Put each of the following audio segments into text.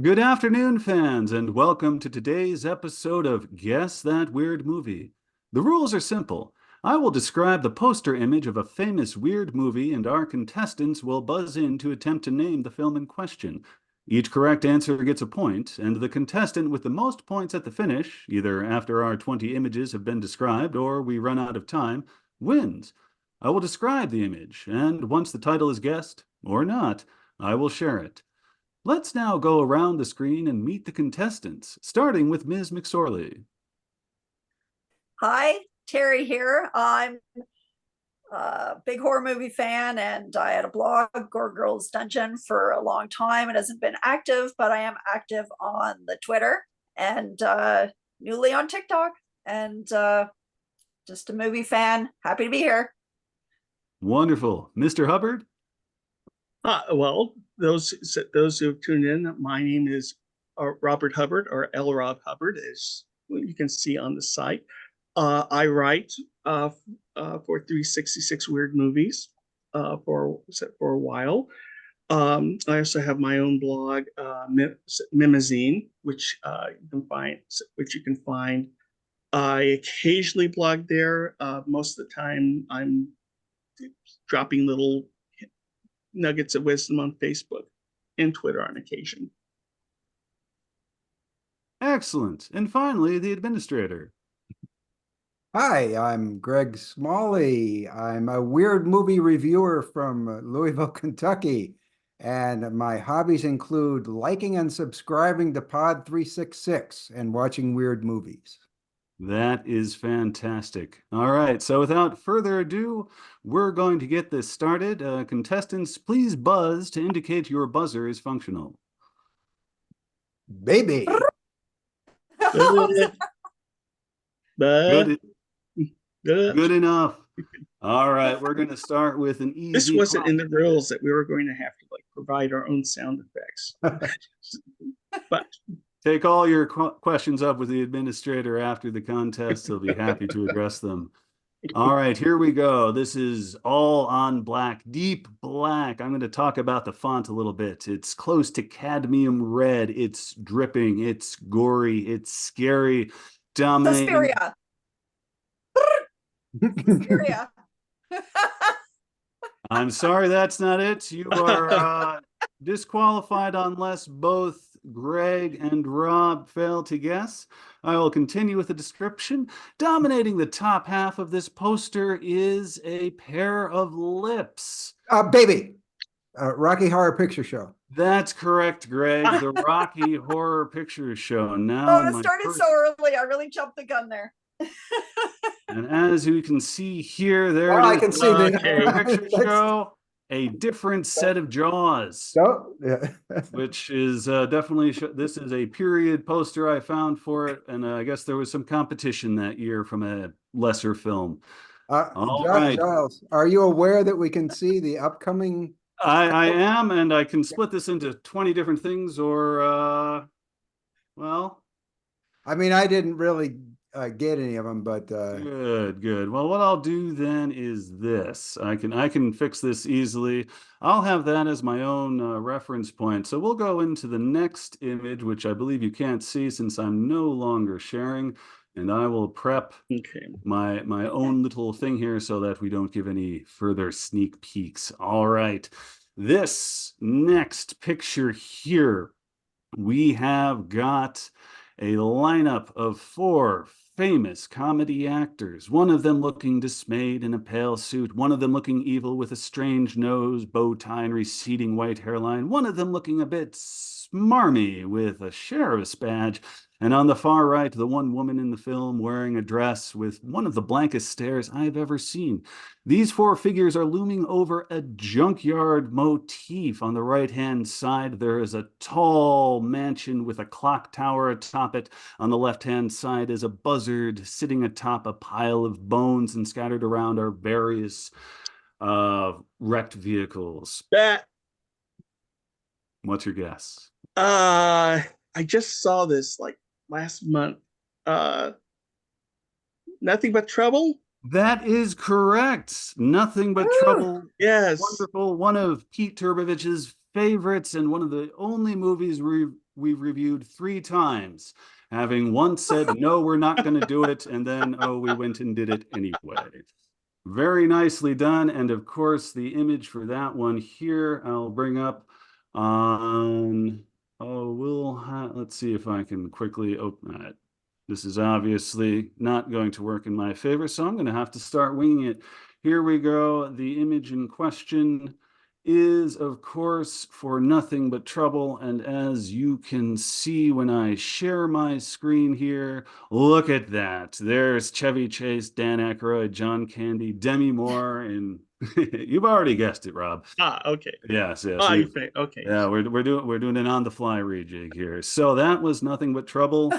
Good afternoon, fans, and welcome to today's episode of Guess That Weird Movie. The rules are simple. I will describe the poster image of a famous weird movie, and our contestants will buzz in to attempt to name the film in question. Each correct answer gets a point, and the contestant with the most points at the finish, either after our 20 images have been described or we run out of time, wins. I will describe the image, and once the title is guessed, or not, I will share it. Let's now go around the screen and meet the contestants, starting with Ms. McSorley. Hi, Terri here. I'm a big horror movie fan, and I had a blog, Gore Girls Dungeon, for a long time. It hasn't been active, but I am active on the Twitter and newly on TikTok, and just a movie fan. Happy to be here. Wonderful. Mr. Hubbard? Well, those who have tuned in, my name is Robert Hubbard, or L. Rob Hubbard, as you can see on the site. I write for 366 Weird Movies for a while. I also have my own blog, Mimazine, which you can find. I occasionally blog there. Most of the time, I'm dropping little nuggets of wisdom on Facebook and Twitter on occasion. Excellent. And finally, the administrator. Hi, I'm Greg Smalley. I'm a weird movie reviewer from Louisville, Kentucky, and my hobbies include liking and subscribing to Pod 366 and watching weird movies. That is fantastic. All right, so without further ado, we're going to get this started. Contestants, please buzz to indicate your buzzer is functional. Baby. Good, good enough. All right, we're going to start with an easy. This wasn't in the rules that we were going to have to provide our own sound effects. But take all your questions up with the administrator after the contest. He'll be happy to address them. All right, here we go. This is all on black, deep black. I'm going to talk about the font a little bit. It's close to cadmium red. It's dripping. It's gory. It's scary. Dominating. Suspiria. Suspiria. I'm sorry, that's not it. You are disqualified unless both Greg and Rob fail to guess. I will continue with the description. Dominating the top half of this poster is a pair of lips. Baby. Rocky Horror Picture Show. That's correct, Greg. The Rocky Horror Picture Show. Now, oh, it started so early. I really jumped the gun there. And as you can see here, there it is. I can see the picture show. A different set of jaws, yeah. which is definitely, this is a period poster I found for it, and I guess there was some competition that year from a lesser film. All right. Giles, are you aware that we can see the upcoming? I am, and I can split this into 20 different things, or, well. I mean, I didn't really get any of them, but good. Well, what I'll do then is this. I can fix this easily. I'll have that as my own reference point. So we'll go into the next image, which I believe you can't see since I'm no longer sharing, and I will prep my own little thing here so that we don't give any further sneak peeks. All right, this next picture here, we have got a lineup of 4 famous comedy actors, one of them looking dismayed in a pale suit, one of them looking evil with a strange nose, bow tie, and receding white hairline, one of them looking a bit smarmy with a sheriff's badge, and on the far right, the one woman in the film wearing a dress with one of the blankest stares I've ever seen. These 4 figures are looming over a junkyard motif. On the right-hand side, there is a tall mansion with a clock tower atop it. On the left-hand side is a buzzard sitting atop a pile of bones, and scattered around are various wrecked vehicles. What's your guess? I just saw this like last month. Nothing But Trouble? That is correct. Nothing But Trouble. Yes. Wonderful. One of Pete Turbovich's favorites, and one of the only movies we've reviewed 3 times, having once said, no, we're not going to do it, and then, oh, we went and did it anyway. Very nicely done. And of course, the image for that one here, I'll bring up on, let's see if I can quickly open it. This is obviously not going to work in my favor, so I'm going to have to start winging it. Here we go. The image in question is, of course, For Nothing But Trouble. And as you can see when I share my screen here, look at that. There's Chevy Chase, Dan Aykroyd, John Candy, Demi Moore, and you've already guessed it, Rob. Okay. Yes. Okay. Yeah, we're doing an on the fly rejig here. So that was Nothing But Trouble.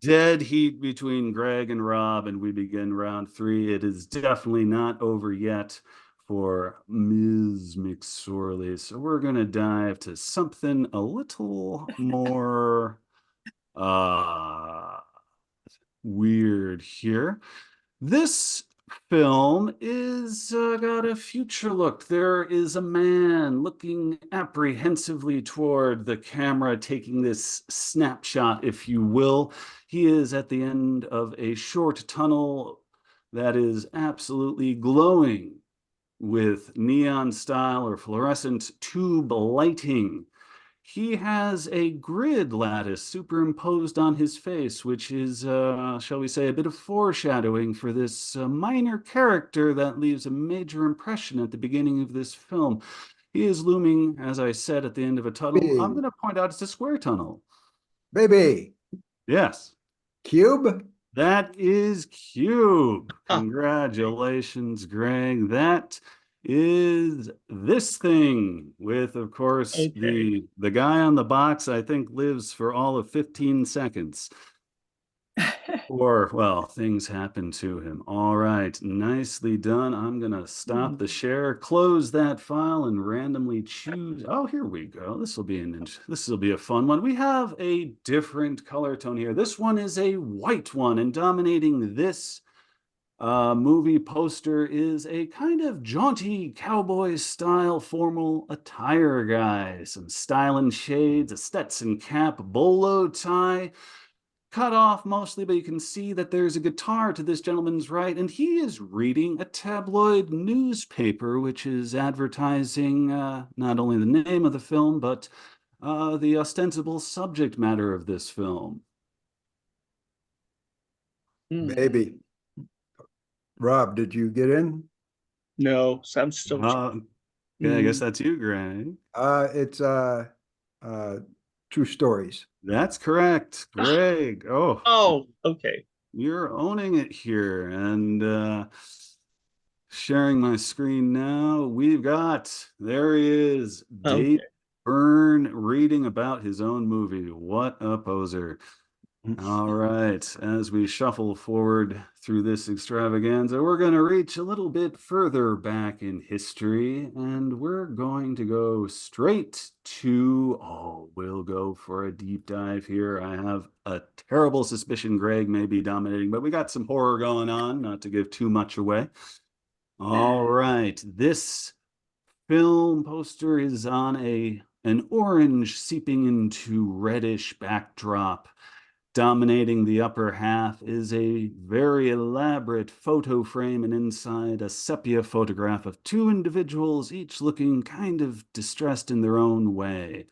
Dead heat between Greg and Rob, and we begin round 3. It is definitely not over yet for Ms. McSorley. So we're gonna dive to something a little more weird here. This film is got a future look. There is a man looking apprehensively toward the camera, taking this snapshot, if you will. He is at the end of a short tunnel that is absolutely glowing with neon style or fluorescent tube lighting. He has a grid lattice superimposed on his face, which is, shall we say, a bit of foreshadowing for this minor character that leaves a major impression at the beginning of this film. He is looming, as I said, at the end of a tunnel. I'm going to point out it's a square tunnel. Baby, Yes. cube? That is Cube. Congratulations, Greg. That is this thing with, of course, Okay. the guy on the box, I think, lives for all of 15 seconds. Or, well, things happen to him. All right, nicely done. I'm going to stop the share, close that file, and randomly choose. Oh, here we go. This will be a fun one. We have a different color tone here. This one is a white one, and dominating this movie poster is a kind of jaunty cowboy style formal attire guy. Some style and shades, a Stetson cap, bolo tie, cut off mostly, but you can see that there's a guitar to this gentleman's right, and he is reading a tabloid newspaper, which is advertising not only the name of the film, but the ostensible subject matter of this film. Baby. Rob, did you get in? No, so I'm still. Yeah, I guess that's you, Greg. It's True Stories. That's correct, Greg. Oh, okay. You're owning it here. And sharing my screen now. There he is, Dave Byrne reading about his own movie. What a poser. All right, as we shuffle forward through this extravaganza, we're going to reach a little bit further back in history, and we're going to go straight to, we'll go for a deep dive here. I have a terrible suspicion Greg may be dominating, but we got some horror going on, not to give too much away. All right, this film poster is on an orange seeping into reddish backdrop. Dominating the upper half is a very elaborate photo frame, and inside a sepia photograph of 2 individuals, each looking kind of distressed in their own way.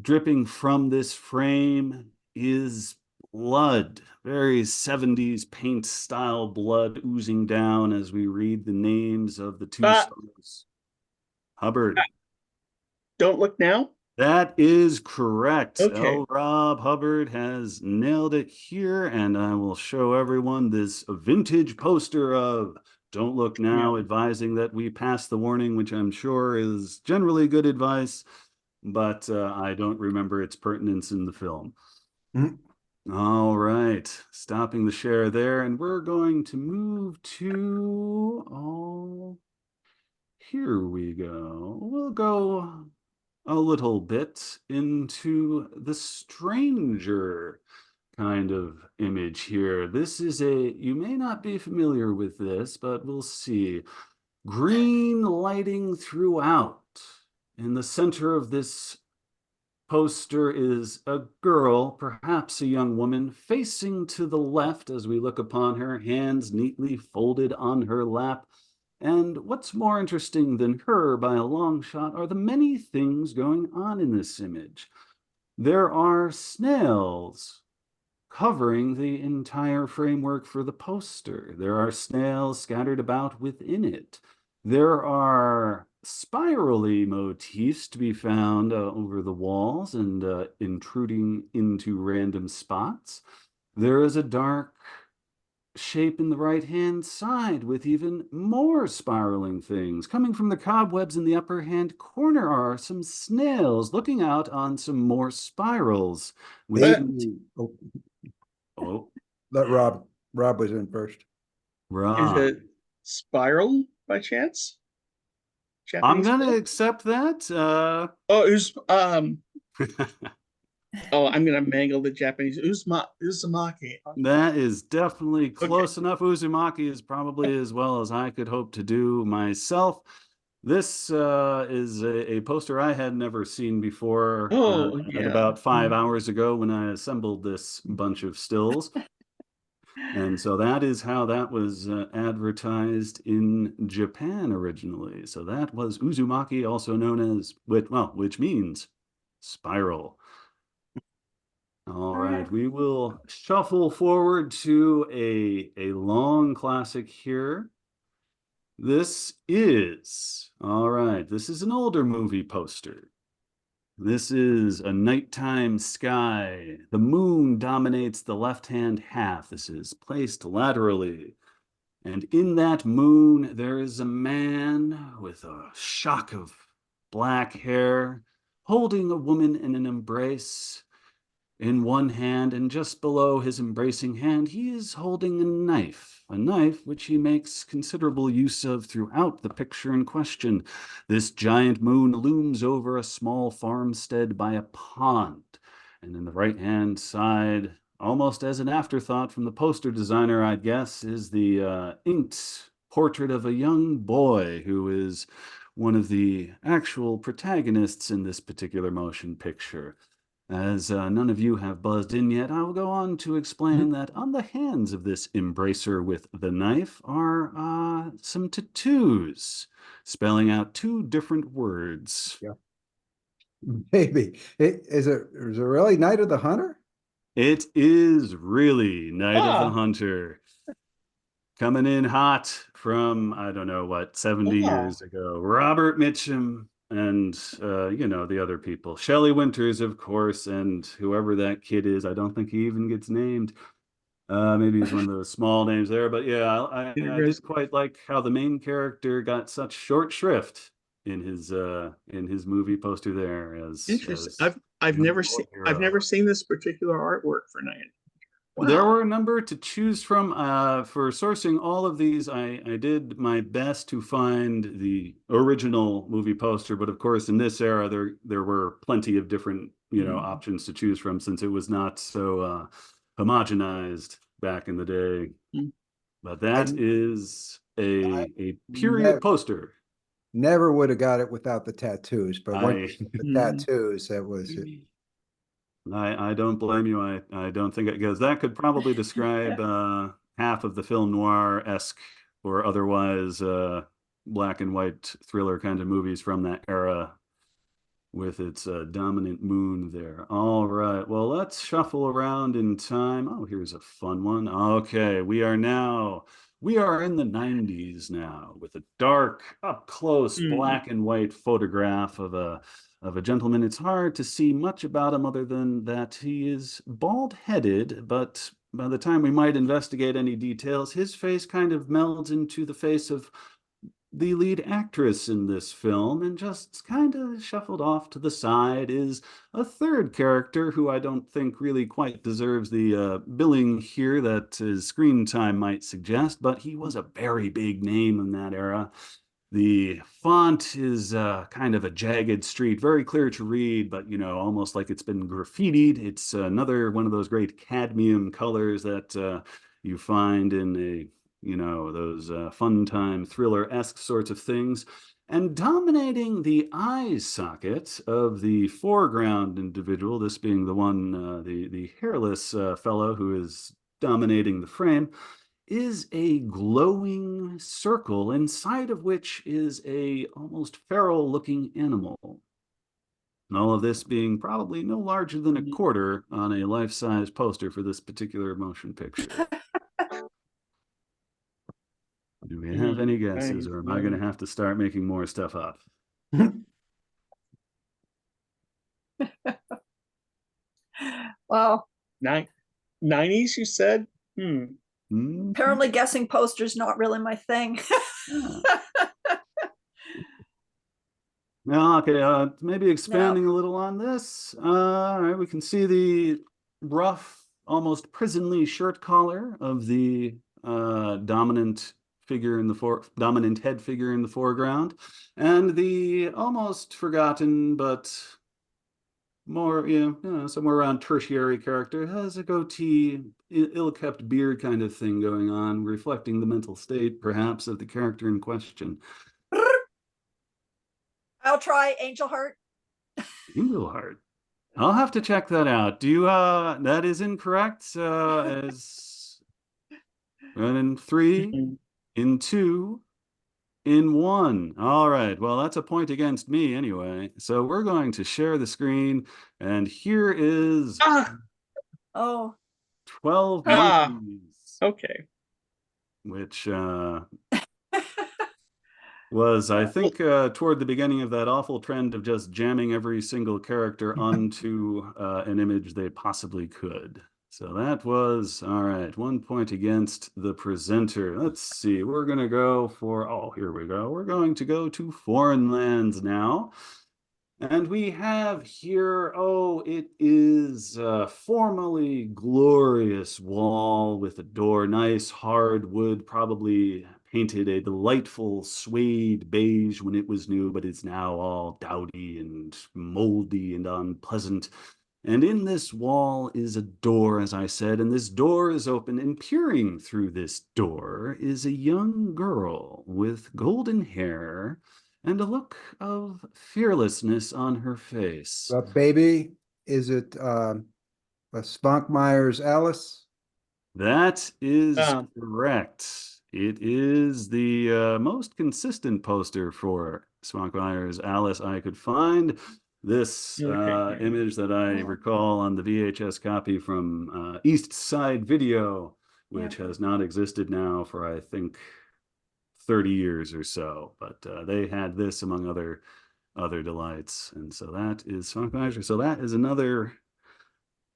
Dripping from this frame is blood, very 70s paint style blood oozing down as we read the names of the 2 stars. Hubbard. Don't Look Now? That is correct. Okay. L. Rob Hubbard has nailed it here, and I will show everyone this vintage poster of Don't Look Now, advising that we pass the warning, which I'm sure is generally good advice, but I don't remember its pertinence in the film. All right, stopping the share there, and we're going to move to, here we go. We'll go a little bit into the stranger kind of image here. This is you may not be familiar with this, but we'll see. Green lighting throughout. In the center of this poster is a girl, perhaps a young woman, facing to the left as we look upon her, hands neatly folded on her lap. And what's more interesting than her by a long shot are the many things going on in this image. There are snails covering the entire framework for the poster. There are snails scattered about within it. There are spirally motifs to be found over the walls and intruding into random spots. There is a dark shape in the right-hand side with even more spiraling things. Coming from the cobwebs in the upper hand corner are some snails looking out on some more spirals. Maybe, Oh, let Rob was in first. Is Rob. it spiral by chance? I'm Japanese gonna film? accept that. Oh, it was oh, I'm gonna mangle the Japanese Uzumaki. That is definitely Okay. close enough. Uzumaki is probably as well as I could hope to do myself. This is a poster I had never seen before Oh, at yeah. about 5 hours ago when I assembled this bunch of stills. And so that is how that was advertised in Japan originally. So that was Uzumaki, also known as, which means spiral. All right, we will shuffle forward to a long classic here. This is, all right, this is an older movie poster. This is a nighttime sky. The moon dominates the left-hand half. This is placed laterally. And in that moon, there is a man with a shock of black hair holding a woman in an embrace in one hand, and just below his embracing hand, he is holding a knife which he makes considerable use of throughout the picture in question. This giant moon looms over a small farmstead by a pond, and in the right-hand side, almost as an afterthought from the poster designer, I'd guess, is the inked portrait of a young boy who is one of the actual protagonists in this particular motion picture. As none of you have buzzed in yet, I will go on to explain that on the hands of this embracer with the knife are some tattoos, spelling out two different words. Yeah. Maybe. Is it really Night of the Hunter? It is really Night of the Ah, Hunter. Coming in hot from, I don't know what, 70 ah, years ago. Robert Mitchum and, the other people. Shelley Winters, of course, and whoever that kid is. I don't think he even gets named. Maybe he's one of those small names there. But yeah, I did quite like how the main character got such short shrift in his movie poster there interesting. as I've young never boy never hero. seen this particular artwork for Night. There Wow. were a number to choose from. For sourcing all of these, I did my best to find the original movie poster, but of course, in this era, there were plenty of different options to choose from since it was not so homogenized back in the day. Mm. But I, that is I a period ne poster. never would have got it without the tattoos, but once I you got the Mm. tattoos, that was it. I don't blame you. I don't think it because that could probably describe half of the film noir-esque or otherwise black and white thriller kind of movies from that era with its dominant moon there. All right, well, let's shuffle around in time. Oh, here's a fun one. Okay, we are in the 90s now with a dark, up close Mm. black and white photograph of a gentleman. It's hard to see much about him other than that he is bald-headed, but by the time we might investigate any details, his face kind of melds into the face of the lead actress in this film, and just kind of shuffled off to the side is a third character who I don't think really quite deserves the billing here that his screen time might suggest, but he was a very big name in that era. The font is kind of a jagged street, very clear to read, but almost like it's been graffitied. It's another one of those great cadmium colors that you find in those fun time thriller-esque sorts of things. And dominating the eye socket of the foreground individual, this being the one, the hairless fellow who is dominating the frame, is a glowing circle inside of which is a almost feral looking animal. And all of this being probably no larger than a quarter on a life-size poster for this particular motion picture. Do we have any guesses, or am I going to have to start making more stuff up? Well, 90s, you said? apparently guessing posters not really my thing. Well, okay, maybe expanding a little on this. All right, we can see the rough, almost prisonly shirt collar of the dominant head figure in the foreground, and the almost forgotten but more, somewhere around tertiary character has a goatee, ill-kept beard kind of thing going on, reflecting the mental state, perhaps, of the character in question. I'll try Angel Heart. Angel Heart. I'll have to check that out. Do you, that is incorrect, as in 3, in 2, in 1. All right. Well, that's a point against me anyway. So we're going to share the screen, and here is 12 Monkeys. Okay. Which was, I think, toward the beginning of that awful trend of just jamming every single character onto an image they possibly could. So that was, all right, 1 point against the presenter. Let's see, we're going to go for, here we go. We're going to go to foreign lands now. And we have here, it is a formerly glorious wall with a door, nice hard wood, probably painted a delightful suede beige when it was new, but it's now all dowdy and moldy and unpleasant. And in this wall is a door, as I said, and this door is open, and peering through this door is a young girl with golden hair and a look of fearlessness on her face. Baby, is it Spunkmeyer's Alice? That is correct. It is the most consistent poster for Spunkmeyer's Alice I could find. This image that I recall on the VHS copy from East Side Video, which has not existed now for, I think, 30 years or so, but they had this among other delights, and so that is Spunkmeyer. So that is another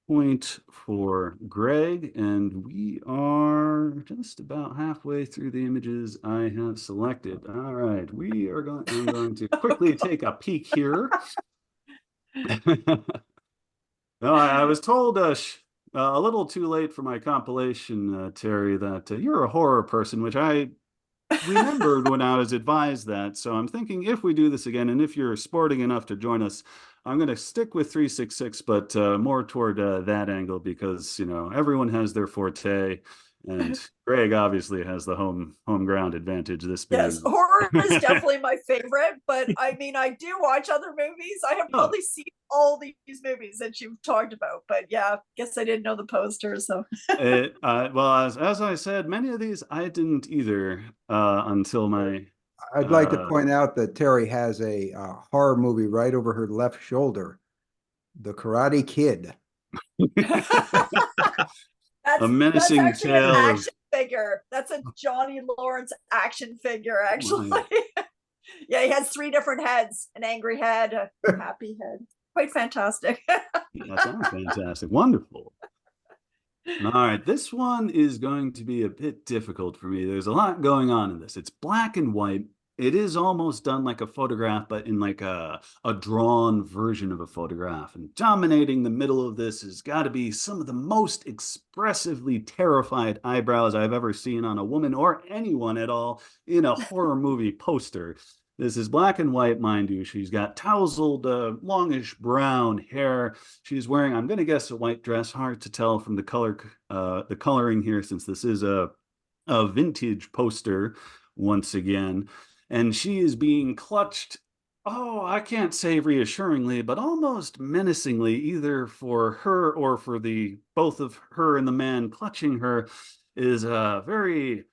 point for Greg, and we are just about halfway through the images I have selected. All right, I'm going to quickly take a peek here. No, I was told a little too late for my compilation, Terry, that you're a horror person, which I remembered when I was advised that. So I'm thinking if we do this again, and if you're sporting enough to join us, I'm going to stick with 366, but more toward that angle, because, everyone has their forte. And Greg obviously has the home ground advantage. This being horror is definitely my favorite, but I mean, I do watch other movies. I have probably seen all these movies that you've talked about, but yeah, guess I didn't know the poster. So, well, as I said, many of these I didn't either until my. I'd like to point out that Terry has a horror movie right over her left shoulder, The Karate Kid. A menacing that's actually tale an action figure. That's a Johnny Lawrence action figure, actually. Yeah, he has 3 different heads: an angry head, a happy head. Quite fantastic. That sounds fantastic. Wonderful. All right, this one is going to be a bit difficult for me. There's a lot going on in this. It's black and white. It is almost done like a photograph, but in like a drawn version of a photograph. And dominating the middle of this has got to be some of the most expressively terrified eyebrows I've ever seen on a woman or anyone at all in a horror movie poster. This is black and white, mind you. She's got tousled, longish brown hair. She's wearing, I'm going to guess, a white dress. Hard to tell from the coloring here, since this is a vintage poster once again. and she is being clutched. Oh, I can't say reassuringly, but almost menacingly, either for her or for the both of her and the man clutching her, is a very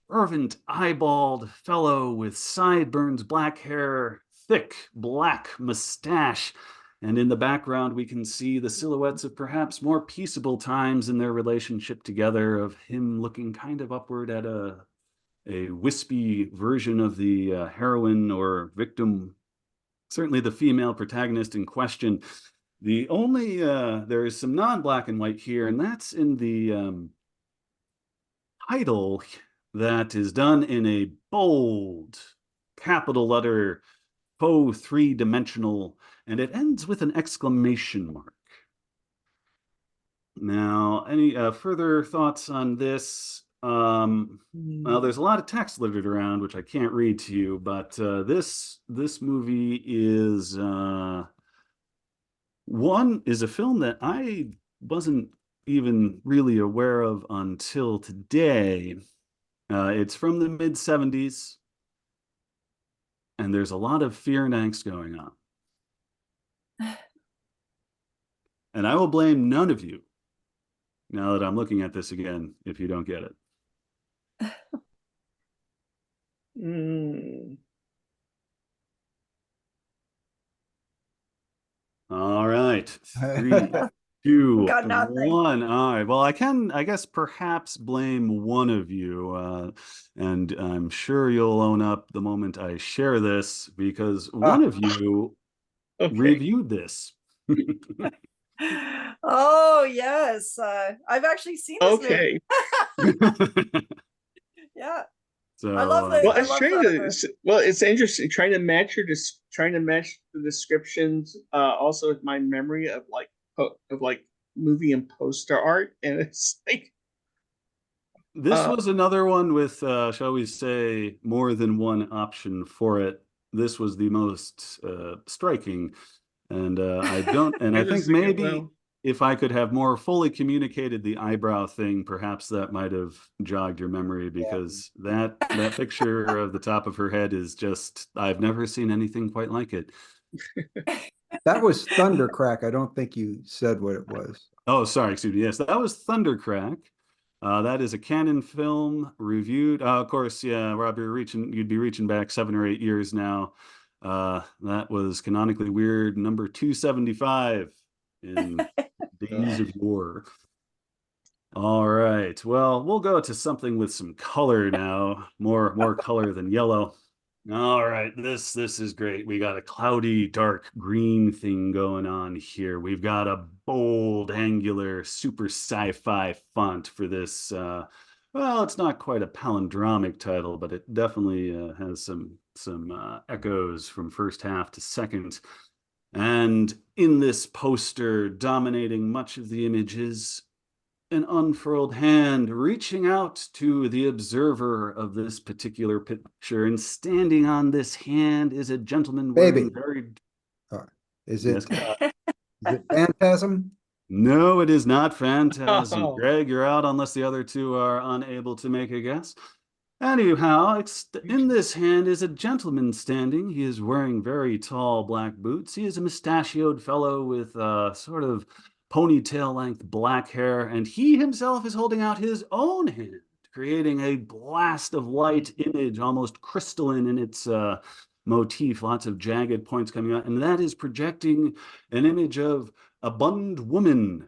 fervent, eyeballed fellow with sideburns, black hair, thick black mustache. And in the background, we can see the silhouettes of perhaps more peaceable times in their relationship together, of him looking kind of upward at a wispy version of the heroine or victim, certainly the female protagonist in question. The only, there is some non-black and white here, and that's in the title that is done in a bold capital letter, faux three-dimensional, and it ends with an exclamation mark. Now, any further thoughts on this? Well, there's a lot of text littered around, which I can't read to you, but this movie is a film that I wasn't even really aware of until today. It's from the mid-70s, and there's a lot of fear and angst going on. And I will blame none of you, now that I'm looking at this again, if you don't get it. All right. 3, 2, Got nothing. 1. All right. Well, I guess perhaps blame one of you. And I'm sure you'll own up the moment I share this, because one of you reviewed this. Oh, yes. I've actually seen this movie. Yeah. So I love Well, I it's love trying the- to. Well, it's interesting trying to match the descriptions also with my memory of like movie and poster art, and it's like this was another one with, shall we say, more than one option for it. This was the most striking, and I don't, and I think maybe if I could have more fully communicated the eyebrow thing, perhaps that might have jogged your memory, because that picture of the top of her head is just, I've never seen anything quite like it. That was Thundercrack. I don't think you said what it was. Oh, sorry, excuse me. Yes, that was Thundercrack. That is a Canon film reviewed. Of course, yeah, Rob, you'd be reaching back 7 or 8 years now. That was Canonically Weird number 275 in Days of Yore. All right. Well, we'll go to something with some color now. More color than yellow. All right. This is great. We got a cloudy, dark green thing going on here. We've got a bold, angular, super sci-fi font for this. Well, it's not quite a palindromic title, but it definitely has some echoes from first half to second. And in this poster, dominating much of the image, is an unfurled hand reaching out to the observer of this particular picture, and standing on this hand is a gentleman wearing very... Is it Phantasm? No, it is not Phantasm. Greg, you're out unless the other two are unable to make a guess. Anyhow, in this hand is a gentleman standing. He is wearing very tall black boots. He is a mustachioed fellow with sort of ponytail-length black hair, and he himself is holding out his own hand, creating a blast of light image, almost crystalline in its motif, lots of jagged points coming out, and that is projecting an image of a bunned woman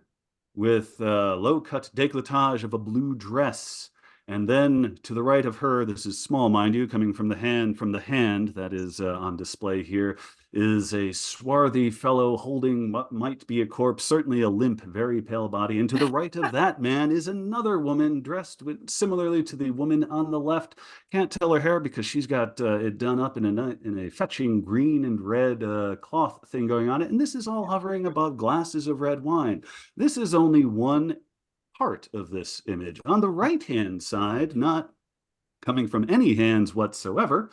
with low-cut décolletage of a blue dress. And then to the right of her, this is small, mind you, coming from the hand that is on display here, is a swarthy fellow holding what might be a corpse, certainly a limp, very pale body. And to the right of that man is another woman dressed similarly to the woman on the left. Can't tell her hair because she's got it done up in a fetching green and red cloth thing going on it. And this is all hovering above glasses of red wine. This is only one part of this image. On the right-hand side, not coming from any hands whatsoever,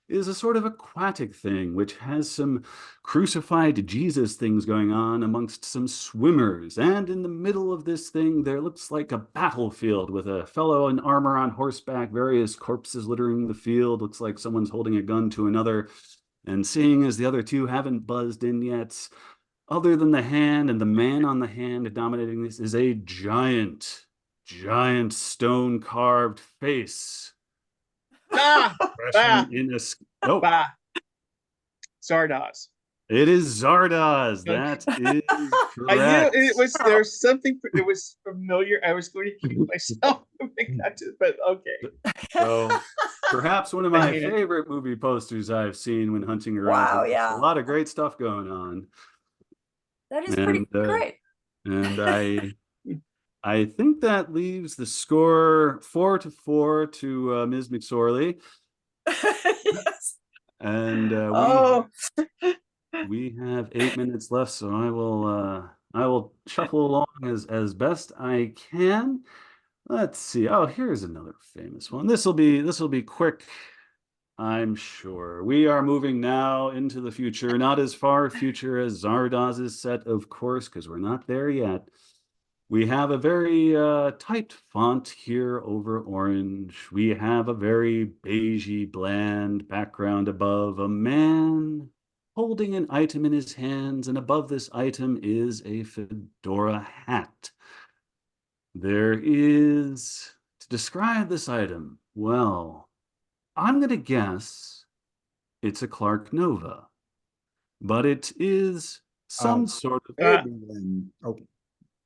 is a sort of aquatic thing, which has some crucified Jesus things going on amongst some swimmers. And in the middle of this thing, there looks like a battlefield with a fellow in armor on horseback, various corpses littering the field. Looks like someone's holding a gun to another. And seeing as the other two haven't buzzed in yet, other than the hand and the man on the hand dominating this is a giant stone carved face. Ah, Expression in a oh, bah. Zardoz. it is Zardoz. Okay. That is I knew correct. it was there's something it was familiar. I was going to keep myself but okay. So perhaps one of my Yeah. favorite movie posters I've seen when hunting around. Wow, There's yeah. a lot of great stuff going on. That is pretty great. And I think that leaves the score 4-4 to Ms. McSorley. Yes. And Oh, we have 8 minutes left, so I will shuffle along as best I can. Let's see. Oh, here's another famous one. This will be quick, I'm sure. We are moving now into the future, not as far future as Zardoz's set, of course, because we're not there yet. We have a very typed font here over orange. We have a very beigey, bland background above. A man holding an item in his hands, and above this item is a fedora hat. There is, to describe this item, well, I'm going to guess it's a Clark Nova, but it is some sort of. Maybe then. Oh,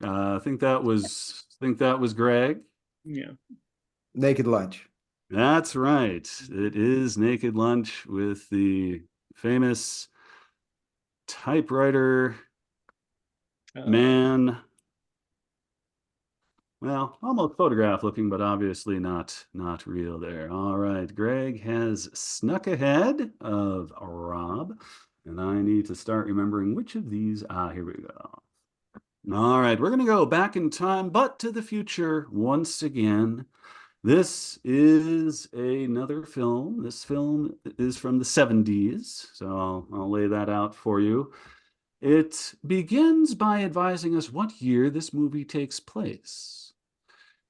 I think that was Greg. Yeah. Naked Lunch. That's right. It is Naked Lunch with the famous typewriter man. Well, almost photograph looking, but obviously not real there. All right, Greg has snuck ahead of Rob, and I need to start remembering which of these. Here we go. All right, we're going to go back in time, but to the future once again. This is another film. This film is from the 70s, so I'll lay that out for you. It begins by advising us what year this movie takes place.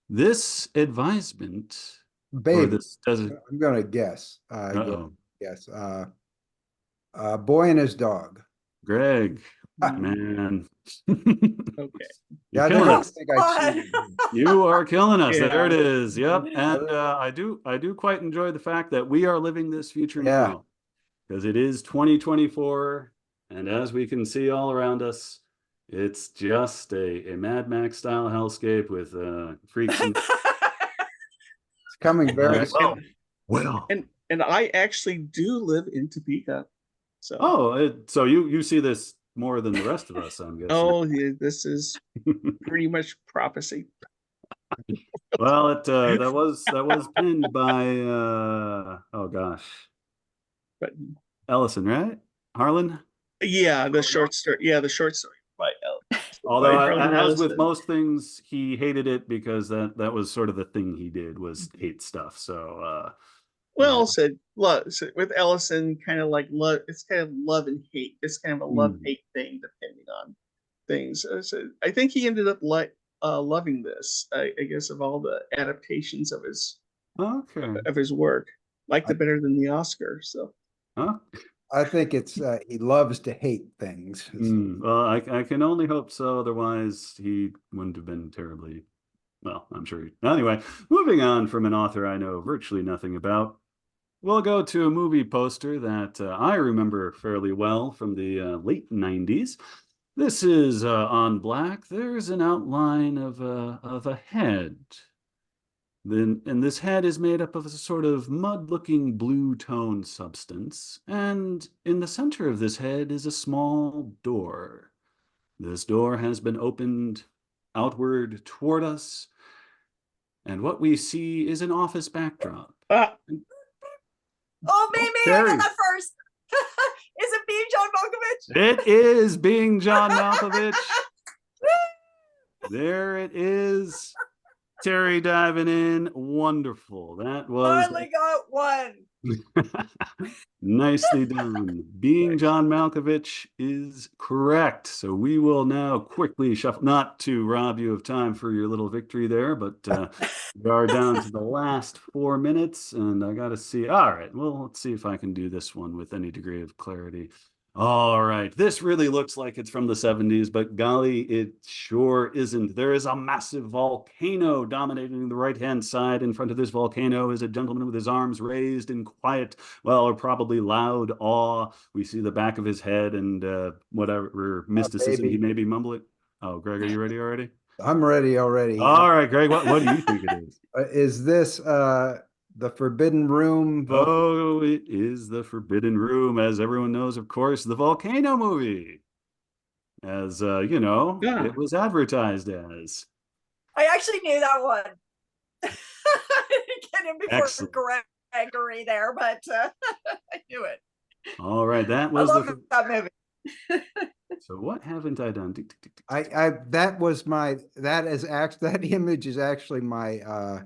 This advisement, or Babe, this doesn't. I'm gonna guess. Uh-oh. Yes. Boy and His Dog. Greg, man. Okay. You're Yeah, I killing don't us. think I've seen it. You are killing us. Yeah. There it is. Yep. And I do quite enjoy the fact that we are living this future Yeah. now, because it is 2024, and as we can see all around us, it's just a Mad Max style hellscape with freaks and. It's coming very Right. soon. Well. And I actually do live in Topeka. So So you see this more than the rest of us, I'm guessing. yeah, this is pretty much prophecy. Well, that was penned by oh gosh, But Ellison, right? Harlan. yeah, the short story. Yeah, the short story by Although, by Harlan as with Ellison. most things, he hated it because that was sort of the thing he did, was hate stuff. So, Well said. Love so with Ellison, kind of like love. It's kind of love and hate. It's kind of a love-hate thing, depending on things. So I think he ended up loving this. I guess of all the adaptations of his work, liked it better than the Oscar. So. Huh? I think it's he loves to hate things. Well, I can only hope so. Otherwise, he wouldn't have been terribly. Well, I'm sure. Anyway, moving on from an author I know virtually nothing about, we'll go to a movie poster that I remember fairly well from the late 90s. This is on black. There's an outline of a head. And this head is made up of a sort of mud-looking blue tone substance. And in the center of this head is a small door. This door has been opened outward toward us. And what we see is an office backdrop. Oh, maybe I Terri. got that first. Is it being John Malkovich? It is being John Malkovich. There it is. Terry diving in. Wonderful. That was Finally got one. nicely done. Being John Malkovich is correct. So we will now quickly shuffle, not to rob you of time for your little victory there, but we are down to the last 4 minutes, and I got to see. All right, well, let's see if I can do this one with any degree of clarity. All right, this really looks like it's from the 70s, but golly, it sure isn't. There is a massive volcano dominating the right-hand side. In front of this volcano is a gentleman with his arms raised in quiet, well, or probably loud awe. We see the back of his head and whatever mysticism he baby. may be mumbling. Oh, Greg, are you ready already? I'm ready already. All right, Greg, what do you think it is? Is this the Forbidden Room? Oh, it is the Forbidden Room, as everyone knows, of course, the volcano movie, as Yeah. it was advertised as. I actually knew that one. I didn't get him before Excellent. Gregory there, but I knew it. All right, that I was love that movie. So what haven't I done? That image is actually my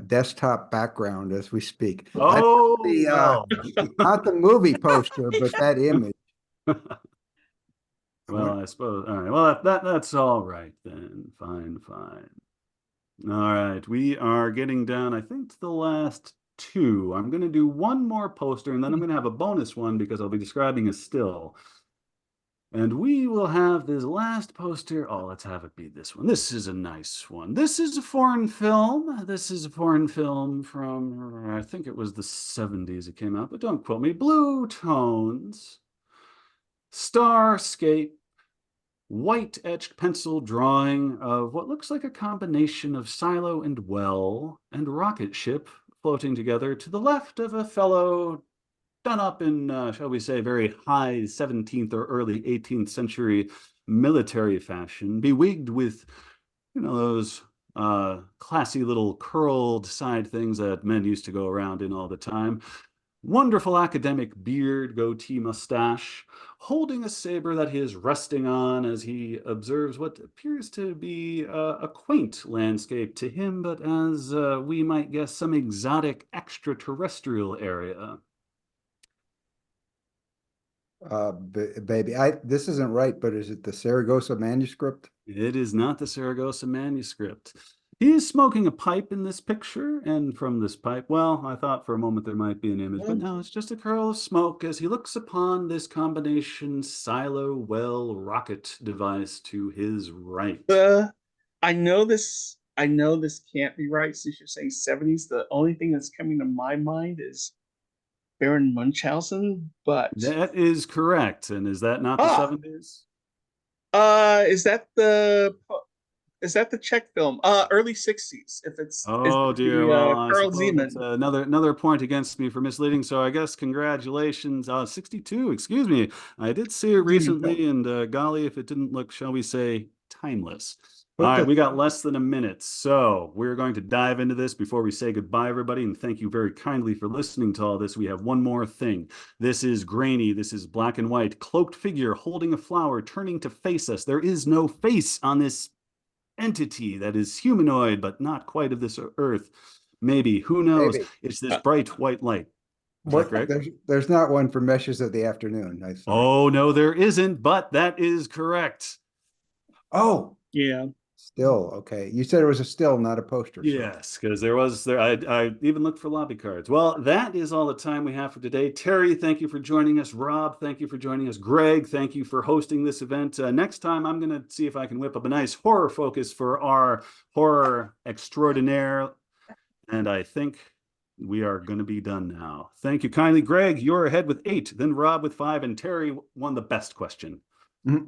desktop background as we speak. Oh, The, not the movie poster, but that image. well, I suppose. All right. Well, that's all right then. Fine. All right. We are getting down, I think, to the last two. I'm going to do one more poster, and then I'm going to have a bonus one because I'll be describing a still. And we will have this last poster. Oh, let's have it be this one. This is a nice one. This is a foreign film. This is a foreign film from, I think it was the 70s it came out, but don't quote me. Blue tones, starscape, white etched pencil drawing of what looks like a combination of silo and well and rocket ship floating together to the left of a fellow done up in, shall we say, very high 17th or early 18th century military fashion, bewigged with, those classy little curled side things that men used to go around in all the time. Wonderful academic beard, goatee, mustache, holding a saber that he is resting on as he observes what appears to be a quaint landscape to him, but as we might guess, some exotic extraterrestrial area. Baby, this isn't right, but is it the Saragossa manuscript? It is not the Saragossa manuscript. He is smoking a pipe in this picture, and from this pipe, well, I thought for a moment there might be an image, but no, it's just a curl of smoke as he looks upon this combination silo well rocket device to his right. I know this can't be right since you're saying 70s. The only thing that's coming to my mind is Baron Munchausen, but That is correct. And is that not the 70s? Is that the Czech film? Early 60s. If it's Dear, well, I Carl suppose Zeman. it's another point against me for misleading. So I guess congratulations. 62, excuse me. I did see it recently, and golly, if it didn't look, shall we say, timeless. All right, we got less than a minute, so we're going to dive into this before we say goodbye, everybody, and thank you very kindly for listening to all this. We have one more thing. This is grainy, this is black and white, cloaked figure holding a flower, turning to face us. There is no face on this entity that is humanoid, but not quite of this earth. Maybe, who knows? Maybe. It's this bright white light. There's not one for Meshes of the Afternoon. Oh, no, there isn't, but that is correct. Oh, yeah. Still, okay. You said it was a still, not a poster. Yes, because I even looked for lobby cards. Well, that is all the time we have for today. Terry, thank you for joining us. Rob, thank you for joining us. Greg, thank you for hosting this event. Next time, I'm going to see if I can whip up a nice horror focus for our horror extraordinaire. And I think we are going to be done now. Thank you kindly. Greg, you're ahead with 8, then Rob with 5, and Terry won the best question. Mm-hmm.